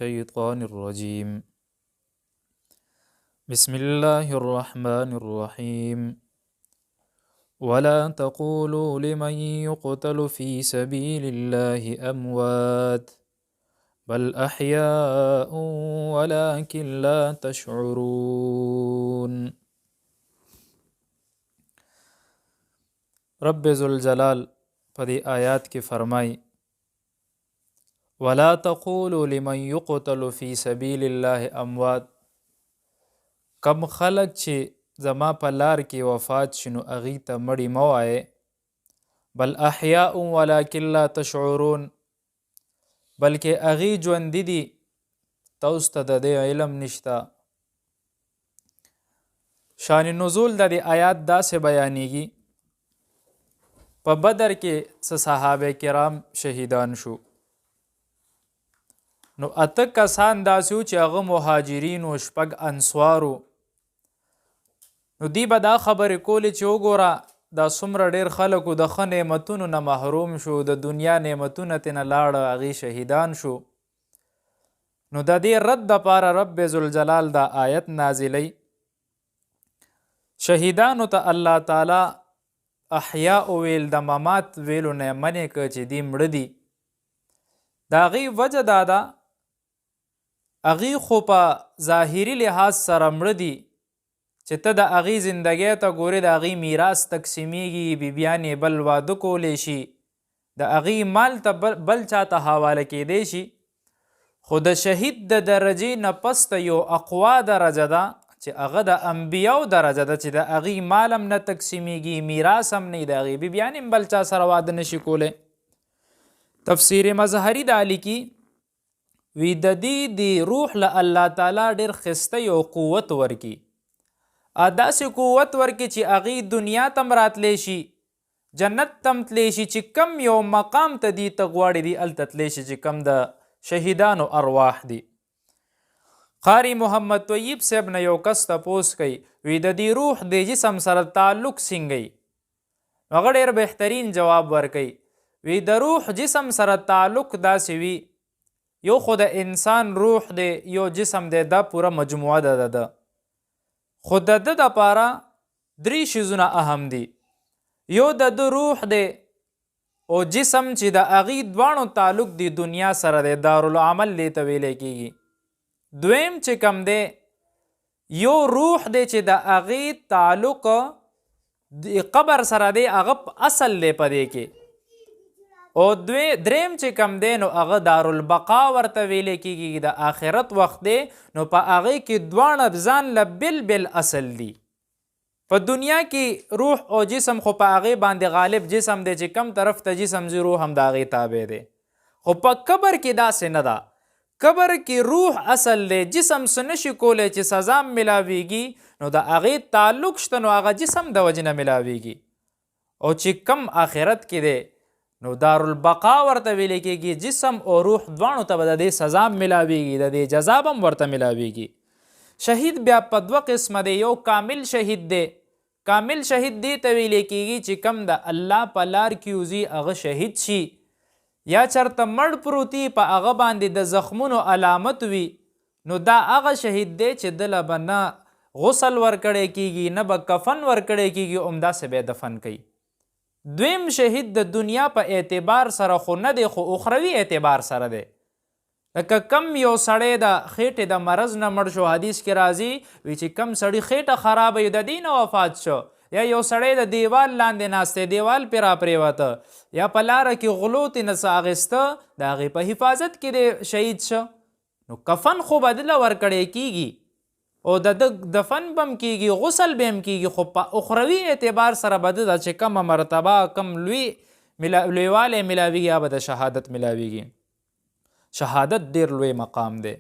الشيطان الرجيم بسم الله الرحمن الرحيم ولا تقولوا لمن يقتل في سبيل الله أموات بل أحياء ولكن لا تشعرون. رب ذوالجلال په دې آیات کې فرمای ولا تقولوا لمن يقتل في سبيل الله اموات، کم خلق چې زما په لار کې وفات شنو اغي ته مړی مه وایې، بل احیاء ولکن لا تشعرون، بلکې اغي ژوندي دي تاسو ته د دې علم نشته. شان نزول د دې آیات داسې بیانېږي په بدر کې څه صحابه کرام شهیدان شو، نو اته کسان داسې وو چې هغه مهاجرین او شپږ انصارو. نو دی به دا خبرې کولې چې وګوره دا څومره ډېر خلکو د ښه نعمتونو نه محروم شو، د دنیا نعمتونه ترې نه لاړه، هغې شهیدان شو. نو د دې رد دپاره رب ذوالجلال دا آیت نازلی، شهیدانو ته الله تعالی احیاء ویل، د ممات ویلو نه منې که چې دی مړه دي. د هغې وجه دا ده هغې خو په ظاهري لحاظ سره مړه دي چې ته د هغې زندګۍ ته ګورې، د هغې میراث تقسیمیږي، بیبیانې بل واده کولی شي، د هغې مال ته بل چا ته حواله کیدی شي. خو د شهید د درجې نه پس ته یو اقوا درجه ده چې هغه د انبیاو درجه ده، چې د هغې مال هم نه تقسیمیږي، میراث هم نه، د هغې بیبیانې هم بل چا سره واده نشي کولی. تفسیر مظهري دا لیکي وی د دې د روح له الله تعالی ډېر ښایسته یو قوت ورکي، داسې قوت ورکي چې هغې دنیا ته هم راتلی شي، جنت ته هم تلی شي، چې کم یو مقام ته دي ته غواړي دي هلته تلی شي چې کم د شهیدانو ارواح دي. قاری محمد طیب صاحب نه یو کس تپوس کوي وی د دې روح د جسم سره تعلق څنګه وي؟ هغه ډېر بهترین جواب ورکوي، وی د روح جسم سره تعلق داسې وي، یو خو د انسان روح دی، یو جسم دی، دا پوره مجموعه ده. خو د ده دپاره درې شیزونه اهم دي. یو د ده روح دی او جسم چې د هغې دواړو تعلق دی دنیا سره دی، دارالعمل دې ته ویلی کېږي. دویم چې کم دی یو روح دی چې د هغې تعلق د قبر سره دی، هغه اصل دی په دې کې. او دریم چې کم دی نو هغه دارالبقا ورته ویلی کېږي، د آخرت وخت دی، نو په هغې کې دواړه ځان له بل اصل دي. په دنیا کې روح او جسم خو په هغې باندې غالب جسم دی چې کم طرف ته جسم زی روح هم د هغې تابع دی. خو په قبر کې داسې نه ده، قبر کې روح اصل دی، جسم څه نشي کولی چې سزا ملاویږي، نو د هغې تعلق شته، نو هغه جسم د وجې نه ملاویږي. او چې کم آخرت کې دی نو دارالبقا ورته ویلی کېږي، جسم او روح دواړو ته به د دې سزا ملاویږي، د دې جزا هم ورته ملاویږي. شهید بیا په دوه قسمه دی، یو کامل شهید دی. کامل شهید دی ته ویلی کېږي چې کم د الله په لار کې وځي هغه شهید شي، یا چرته مړ پروتي په هغه باندې د زخمونو علامت وي، نو دا هغه شهید دی چې دله به نه غسل ورکړی کېږي، نه به کفن ورکړی کېږي، همداسې به یې دفن کوي. دویم شهید د دنیا په اعتبار سره خو نه دی، خو اخروي اعتبار سره دی. لکه کم یو سړی د خېټې د مرض نه مړ شو، حدیث کې راځي وی چې کم سړي خېټه خرابه وي د دې نه وفات شو، یا یو سړی د دیوال لاندې ناستی، دیوال پرې راپرېوته، یا په لاره کې غلو ترې نه څه اخېسته، د هغې په حفاظت کې دی شهید شه، نو کفن خو به دله ورکړی کېږي او د ده دفن به هم کېږي، غسل به هم کېږي، خو په اخروي اعتبار سره به ده چې کومه مرتبه کم لویوالی ملاویږي هغه به د شهادت ملاویږي. شهادت ډېر لوی مقام دی.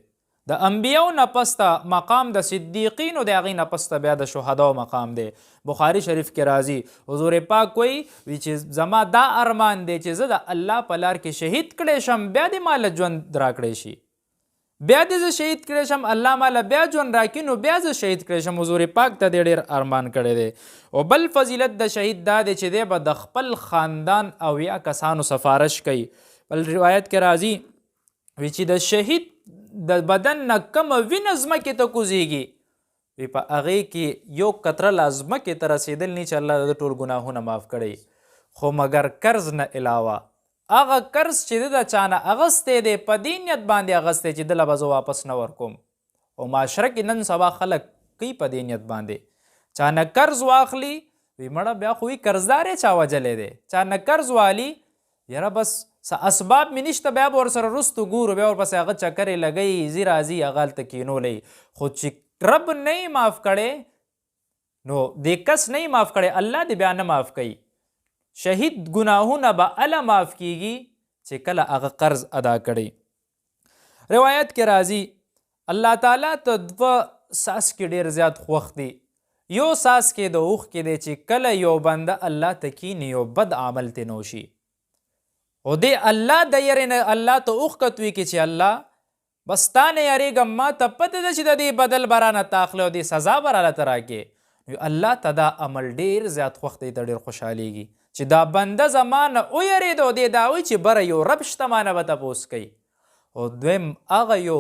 د انبیاو نه پس ته مقام د صدیقینو دی، هغې نه پس ته بیا د شهداو مقام دی. بخاري شریف کې راځي حضور پاک وایي چې زما دا ارمان دی چې زه د الله په لار کې شهید کړی شم، بیا دې ما له ژوند راکړی شي، بیا دې زه شهید کړی شم، الله ماله بیا ژوند راکړي، نو بیا زه شهید کړی شم. حضور پاک ته دې ډېر ارمان کړی دی. او بل فضیلت د شهید دا دی چې دی به د خپل خاندان اویا کسانو سفارش کوي. بل روایت کې راځي وی چې د شهید د بدن نه کومه وینه ځمکې ته کوزیږي وی په هغې کې یو قطره لا ځمکې ته رسېدل نه چې الله د ټول ګناهونه معاف کړی خو مګر قرض نه علاوه هغه قرض چې د چا نه اغستی دی په دې نیت باندې اغستی چې دله به زه واپس نه ورکوم او معاشره کې نن سبا خلک کوي په دې نیت باندې چا نه قرض واخلي وی مړه بیا خو وي قرضدار یې چا وجلی دی چا نه قرض والي یاره بس څه اسباب مې نشته بیا به ورسره رستو ګورو بیا ورپسې هغه چکرې لګوي ځي راځي هغه هلته کینولی خو چې رب نه یې معاف کړی نو دې کس نه یې معاف کړی الله دې بیا نه معاف کوي شهید ګناهونه به اله معاف کیږي چې کله هغه قرض ادا کړی روایت کې راځي الله تعالی ته دوه ساس کې ډېر زیات خوښ دی یو ساس کې د اوښ کې دی چې کله یو بنده الله ته کیني یو بد عمل ته نوشي او دې الله د یرې نه الله ته اوښ کتوي کې چې الله بس تا نه یریږم ما ته پته ده چې د دې بدل به رانه تا اخلي او دې سزا به راته راکې الله ته دا عمل ډېر زیات خوښ دی ته ډېر خوشحالېږي چې دا بنده زما نه ویرېده او دې دا وایي چې بره یو رب شته ما نه به تپوس کوي او دویم هغه یو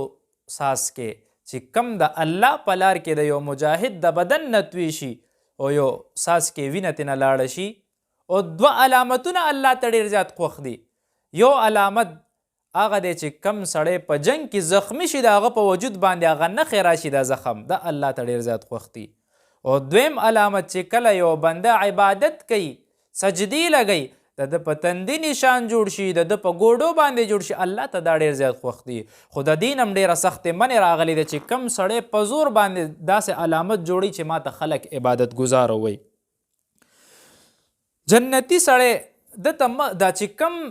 ساس کې چې کم د الله په لار کې د یو مجاهد د بدن نه توی شي او یو ساس کې وینه ترنه لاړه شي او دوه علامتونه الله ته ډېر زیات خوښ دي یو علامت هغه دی چې کم سړی په جنگ کې زخمی شي د هغه په وجود باندې هغه نښې راشي د زخم د الله ته ډېر زیات خوښ دي او دویم علامت چې کله یو بنده عبادت کوي سجدې لګوي د ده په تندي نشان جوړ شي د ده په ګوډو باندې جوړ شي الله ته دا ډېر زیات خوښ دي خو د دین هم ډېره سختې منې راغلې ده چې کم سړی په زور باندې داسې علامت جوړي چې ما ته خلک عبادت ګزاره وایي جنتي سړی د ته دا چې کم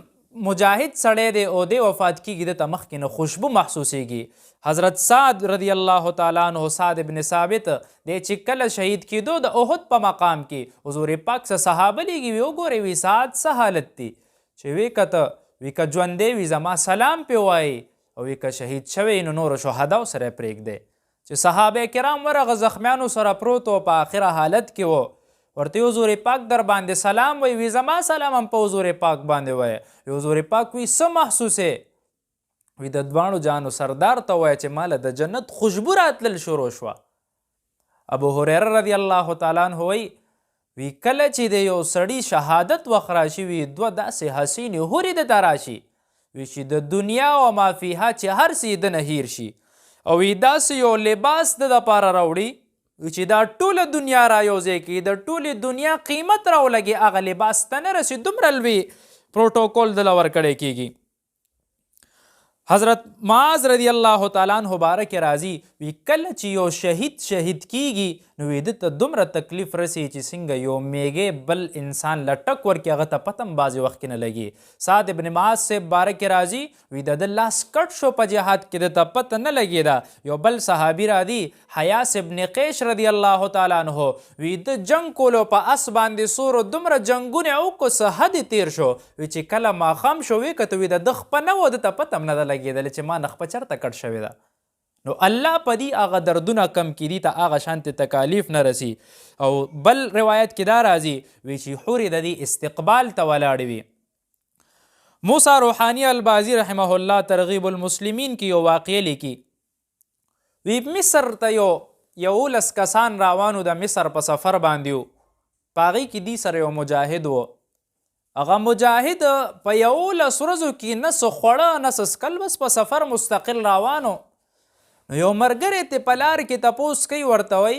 مجاهد سړی دی او دی وفات کیږي د ته مخکې نه خوشبو محسوسیږي حضرت سعد رضی الله تعالی عنه سعد ابن ثابت دی چې کله شهید کیدو د احد په مقام کې حضور پاک څه صحابه لیږي وی وګورئ وی سعد څه حالت دی چې وی کته وی که ژوندی وي زما سلام پې وایي او وی که شهید شوی نو نورو شهداو سره پرېږدی چې صحابه کرام ورغه زخمیانو سره پروت و په آخره حالت کې و ورته حضور پاک در باندې سلام وی وی زما سلام هم په حضور پاک باندې وی حضور پاک وی څه محسوسې وی د دواړو جانو سردار ته وایه چې ماله د جنت خوشبو راتلل شروع شوه ابو هریره رضی الله تعالی عنه وی وی کله چې د یو سړي شهادت وخت راشي وي دوه داسې حسینې هورې د ته راشي وی چې د دنیا او ما فیها چې هر څه یې د نه هیر شي او وی داسې یو لباس د دپاره راوړي چې دا ټوله دنیا را یوځای کړي د ټولې دنیا قیمت راولګي هغه لباس ته نه رسي دومره لوی پروټوکول دله ورکړی کیږي حضرت معاذ رضی الله تعالی عنہ بارک راضي وی کله چې یو شهید کیږي نو وی د ته دومره تکلیف رسي چې څنګه یو میږې بل انسان لټک ورکي هغه ته پتم بعضې وخت کې نه لګي سعد ابن معاذ صاحب بارک راضي وی د لاس کټ شو په جهاد کې د ته پته نه لګېده یو بل صحابي را دي حیاس ابن قیش رضی الله تعالی عنہ وی د جنگ کولو په اس باندې سورو دومره جنگونه وکړو څه حد تیر شو وی چې کله ماښام شو وی کته وی د ده خپه نه و د ته پته هم نه ده لګېدلې چې ما نخپه چېرته کټ شوې ده نو الله په دې هغه دردونه کم کړي ته هغه شانتې تکالیف نه رسي او بل روایت کې دا راځي وی چې حورې د دې استقبال ته ولاړې وي موسی روحانی البازي رحمه الله ترغیب المسلمین کې یو واقعه لیکي وی مصر ته یولس کسان روانو د مصر په سفر باندې و په هغې کې دې سره یو مجاهد و هغه مجاهد په 11 ورځو کې نه څه خوړه نه څه څکل بس په سفر مستقل روانو نو یو ملګری ته په لار کې تپوس کوي ورته وایي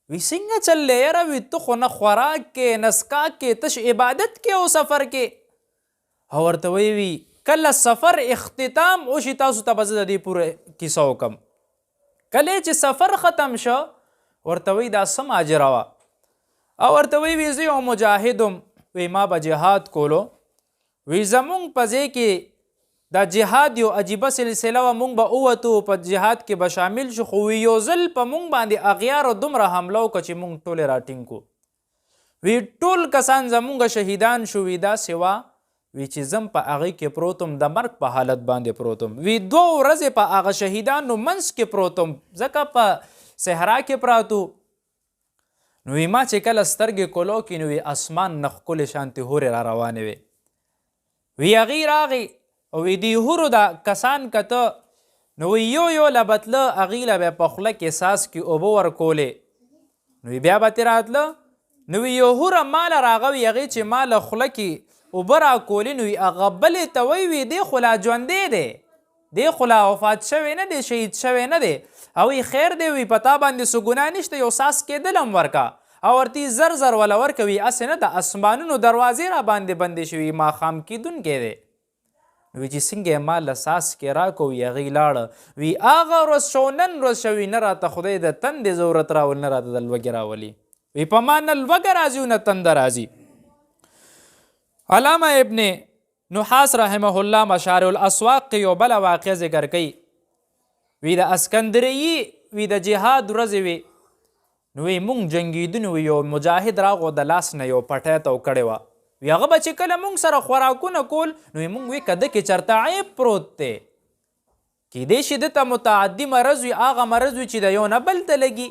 وی څنګه چل دی یاره وی ته خو نه خوراک کې نه څښاک کې تش عبادت کې او سفر کې او ورته وایي وی کله سفر اختتام وشي تاسو ته به زه د دې پوره کیسه وکړم کله چې سفر ختم شو ورته وایي دا څه ماجرا وه او ورته وایي وی زه یو مجاهد یم وی ما به جهاد کولو وی زمونږ په ځای کې دا جهاد یو عجیبه سلسله وه مونږ به ووتو په جهاد کې به شامل شو خو وی یو ځل په مونږ باندې اغیارو دومره حمله وکړه چې مونږ ټولې راټینګ کړو وی ټول کسان زمونږ شهیدان شو وی داسې وه وی چې زم په هغې کې پروت یم د مرګ په حالت باندې پروت یم وی 2 ورځې په هغه شهیدانو منځ کې پروت یم ځکه په صحرا کې پراتو نو وی ما چې کله سترګې کولو کې نو وی اسمان نه ښکلې شانتې هورې را روانې وې وی هغې راغی او وی دی هورو دا کسان کته نو یو له به تله هغې له به یې په خوله کې څاڅکي اوبه ورکولې. نو بیا به ترې راتله نو یو هوره ماله راغه وي هغې چې ما له خوله کې اوبه راکولې نو هغه بلې ته وی دی خو لا ژوندی دی، دی خو لا وفات شوی نه دی، شهید شوی نه دی. او خیر دی وي په تا باندې څه ګناه نشته، یو څاڅکی دل هم ورکه. او ورته زر زر وله ورکوي، هسې نه د اسمانونو دروازې را باندې بندې شوي، ماښام کیدونکی دی. وی چې څنګه یې ما له څاڅکې راکړو وي هغې لاړه وي هغه ورځ شو نن ورځ شوي نه راته خدای د تندې ضرورت راولي نه راته د لوږې راولي. وی په ما نه لوږه راځي او نه تنده راځي. علامه ابن نحاس رحمه الله مشارع الاسواق کې یو بله واقع ذکر کوي. وی د اسکندریي وی د جهاد ورځې وي نو وی مونږ جنګېدونو وي یو مجاهد راغو د لاس نه یو پټی تو کړې وه. وی هغه به چې کله مونږ سره خوراکونه کول نو مونږ وی که ده کې چېرته عیب پروت دی، کیدای شي ده ته متعدي مرض وي، هغه مرض وي چې د یو نه بل ته لګي.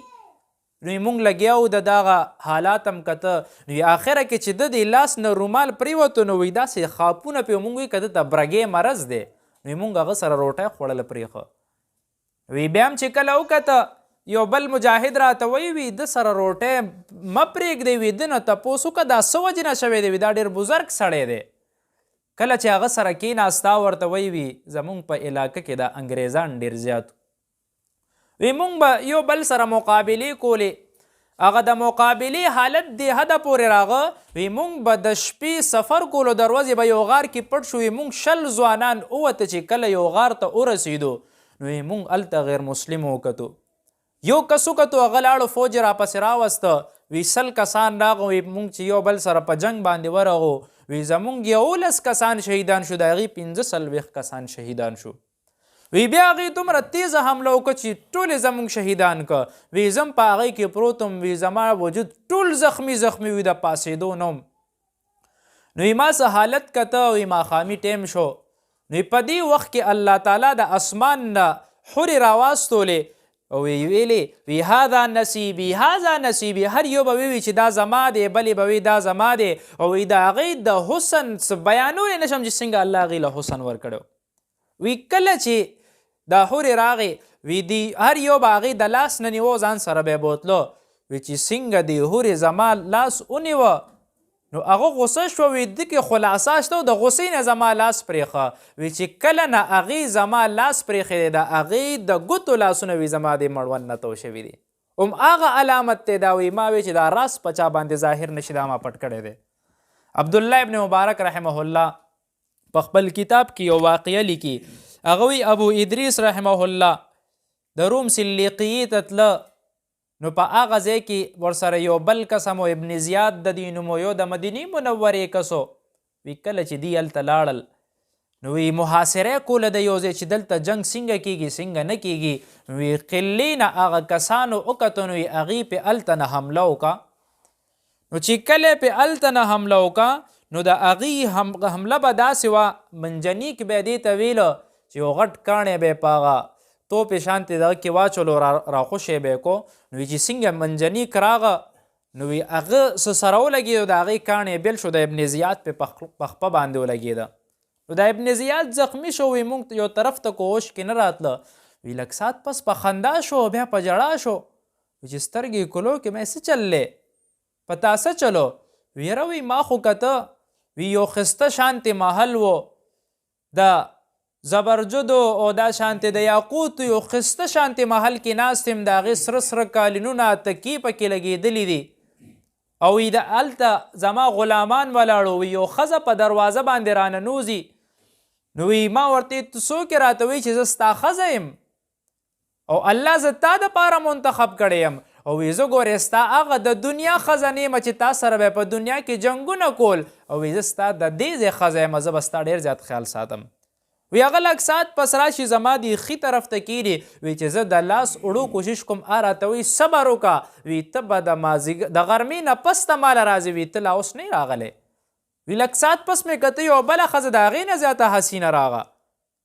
نو مونږ لګیا وو د دغه حالات هم کته. نو آخره کې چې د دې لاس نه رومال پریوتو نو وی داسې خاپونه پې مونږ وی که ده ته برګې مرض دی. نو مونږ هغه سره روټۍ خوړله پرېښه. وی بیا هم چې کله وکته یو بل مجاهد راته وی د سره روټۍ مه پرېږدی وي ده نه تپوس وکړه دا څه وجې نه شوی دی وي دا ډېر بزرګ سړی دی. کله چې هغه سره کېناستا ورته وی زمونږ په علاقه کې د انګریزان ډېر زیات وی مونږ به یو بل سره مقابلې کولې. هغه د مقابلې حالت دې حده پورې راغه وی مونږ به د شپې سفر کولو دروازې به یو غار کې پټ شو. مونږ 20 ځوانان ووته چې کله یو غار ته ورسېدو نو مونږ هلته غیر مسلم وکتو. یو کس وکتو هغه لاړو فوج راپسې راوسته. وی 100 کسان راغو. وی مونږ چې یو بل سره په جنګ باندې ورغو وی زمونږ 11 کسان شهیدان شو، د هغې 45 کسان شهیدان شو. وی بیا هغې دومره تیزه حمله وکړه چې ټولې زمونږ شهیدان که. وی زم په هغې کې پروت وم، وی زما وجود ټول زخمی وي د پاسېدو نه وم. نو ما څه حالت کته وی ماښامي ټیم شو. نو په دې وخت کې الله تعالی د اسمان نه حورې راواستولې او ویلې وی هذا نصیبي هذا نصیبي. هر یو به وی چې دا زما دی، بلې به وی دا زما دی. او وی د هغې د حسن بیانولی نشم چې څنګه الله هغې له حسن ورکړی. وی کله چې دا حورې راغې وی دی هر یو به هغې د لاس نه نیوه ځان سره به یې بوتلو. وی چې څنګه دی حورې زما لاس ونیوه نو هغه غصه شوه. وی ده کې خلاصه شته او د غصې نه زما لاس پرېښه. وی چې کله نه هغې زما لاس پرېښی دی د هغې د ګوتو لاسونه وي زما د مړوند نه تو شوي دي. هغه علامت دی دا. وی ما وی چې دا راز په چا باندې ظاهر نشي دا ما پټ کړی دی. عبدالله ابن مبارک رحمه الله په خپل کتاب کې یو واقعه لیکي. هغه وی ابو ادریس رحمه الله د روم سلیقیې ته تله نو په هغه ځای کې ورسره یو بل کس هم ابن زیاد د دې نوم یو د مدینې منورې کسو. وی کله چې دی هلته لاړل نو وی محاصره کوله د یو ځای چې دلته جنګ څنګه کیږي څنګه نه کیږي. وی قلې نه هغه کسانو وکتو نو هغې پې هلته نه حمله وکړه. نو چې کله پې هلته نه حمله وکړه نو د هغې حمله به داسې وه منجنیک به یې دې ته ویله چې یو غټ کاڼی به یې په هغه توپې شانتې دغه کې واچولو راخوشی به یې کو. نو چې څنګه منجنیک راغه نو هغه څه سره ولګېدو د هغې کاڼی بیل شو د ابن زیاد پې په خپه باندې ولګېده. نو د ابن زیاد زخمی شو. وی مونږ یو طرف ته کوش کې نه راتله. وی لږ ساعت پس په خندا شو بیا په ژړا شو. وی چې سترګې کلو کې مې څه چللی په تا څه چلو. وی یاره وی ما خو کته وی یو ښسته شانتې محل و د زبرجدو او دا شانتې د یاقوتو یو ښسته شانتې محل کې ناست یم. د هغې سره سره کالینونه تکې پکې لګېدلي دي او وی د هلته زما غلامان ولاړو. وی یو ښځه په دروازه باندې راننوځي. نو وی ما ورته څوک یې راته وی چې زه ستا ښځه یم او الله زه تا دپاره منتخب کړی یم. او وی زه ګورې ستا هغه د دنیا ښځه نه یم چې تا سره به په دنیا کې جنګونه کول. او وی زه ستا د دې ځای ښځه یم زه به ستا ډېر زیات خیال ساتم. وی هغه لږ ساعت پس راشي زما د ښي طرف ته کېږي. وی چې زه د لاس وړو کوشش کوم راته وی صبر وکړه. وی ته به د غرمې نه پس ته ماله راځي. وی ته لا اوس نه راغلی. وی لږ ساعت پس مې کته یو بله ښځه د هغې نه زیاته حسینه راغه.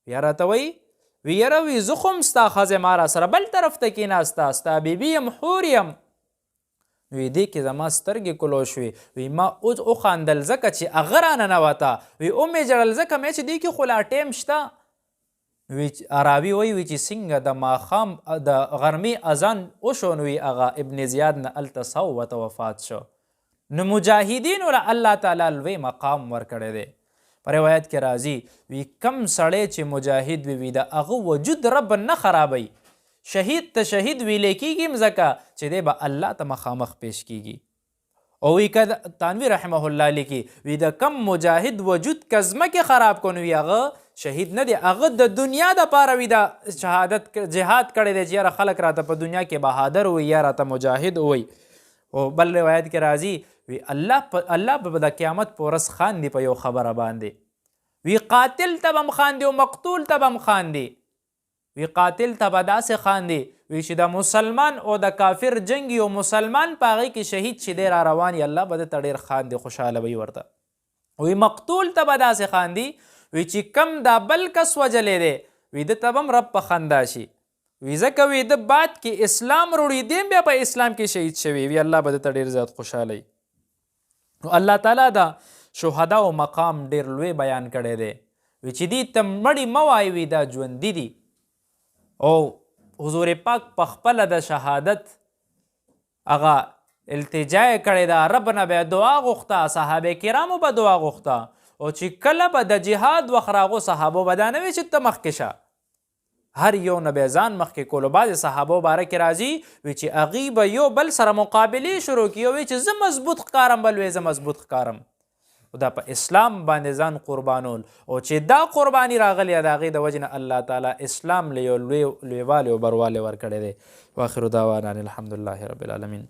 بیا راته وی یاره وی زه خو هم ستا ښځې ما را سره بل طرف ته کېناسته ستا بیبي یم حور یم. وی دې کې زما سترګې کلو شوې. وی ما اوس وخاندل ځکه چې هغه راننوته. وی ومې ژړل ځکه مې چې دې کې خو لا ټیم شته. عربي وی چې څنګه د ماښام د غرمې اذان وشو نو هغه ابن زیاد نه هلته صوت وفات شو. نو مجاهدینو له الله تعالی لوی مقام ورکړی دی. په روایت کې راځي وی کم سړی چې مجاهد وي د هغه وجود رب نه خرابوي. شهید ته شهید ویلی کېږي ځکه چې دی به الله ته مخامخ پیش کېږي. او وی که تانوی رحمه الله لیکي وی د کم مجاهد وجود که ځمکې خراب کو نو وی هغه شهید نه دی، هغه د دنیا دپاره وي د شهادت جهاد کړی دی چې یاره خلک راته په دنیا کې بهادر وي یا راته مجاهد وي. او بل روایت کې راځي وی الله به د قیامت په ورځ خاندي په یو خبره باندې. وی قاتل ته به هم خاندي او مقتول ته به هم خاندي. وی قاتل ته به داسې خاندي وی چې د مسلمان او د کافر جنګ یو مسلمان په هغې کې شهید چې دی را روان وي الله به دته ډېر خاندي، خوشحاله به وي ورته. وی مقتول ته به داسې خاندي وی چې کم دا بل کس وجلی دی وی دته به هم رب په خندا شي. وی ځکه وی د بعد کې اسلام وروړي دی بیا په اسلام کې شهید شوی وی الله به دته ډېر زیات خوشحاله وي. نو الله تعالی دا شهدا او مقام ډېر لوی بیان کړی دی. وی چې دې ته مړي مه وایي وی دا ژوندي دي. او حضور پاک په خپله د شهادت هغه التجا یې کړې ده، رب نه به دعا غوښته، صحابه کرامو به دعا غوښته. او چې کله به د جهاد وخت راغو صحابو به دا نه وي چې ته مخکې شه، هر یو نه به یې ځان مخکې کولو. بعضې صحابو باره کې راځي وی چې هغوی به یو بل سره مقابلې شروع کړي، وی چې زه مضبوط ښکارم بل وی زه مضبوط ښکارم. دا په اسلام باندې ځان قربانول او چې دا قرباني راغلی د هغې د وجې نه الله تعالی اسلام له یو لویوالی او بروالی ورکړی دی. واخر دعوانا الحمدلله رب العالمین.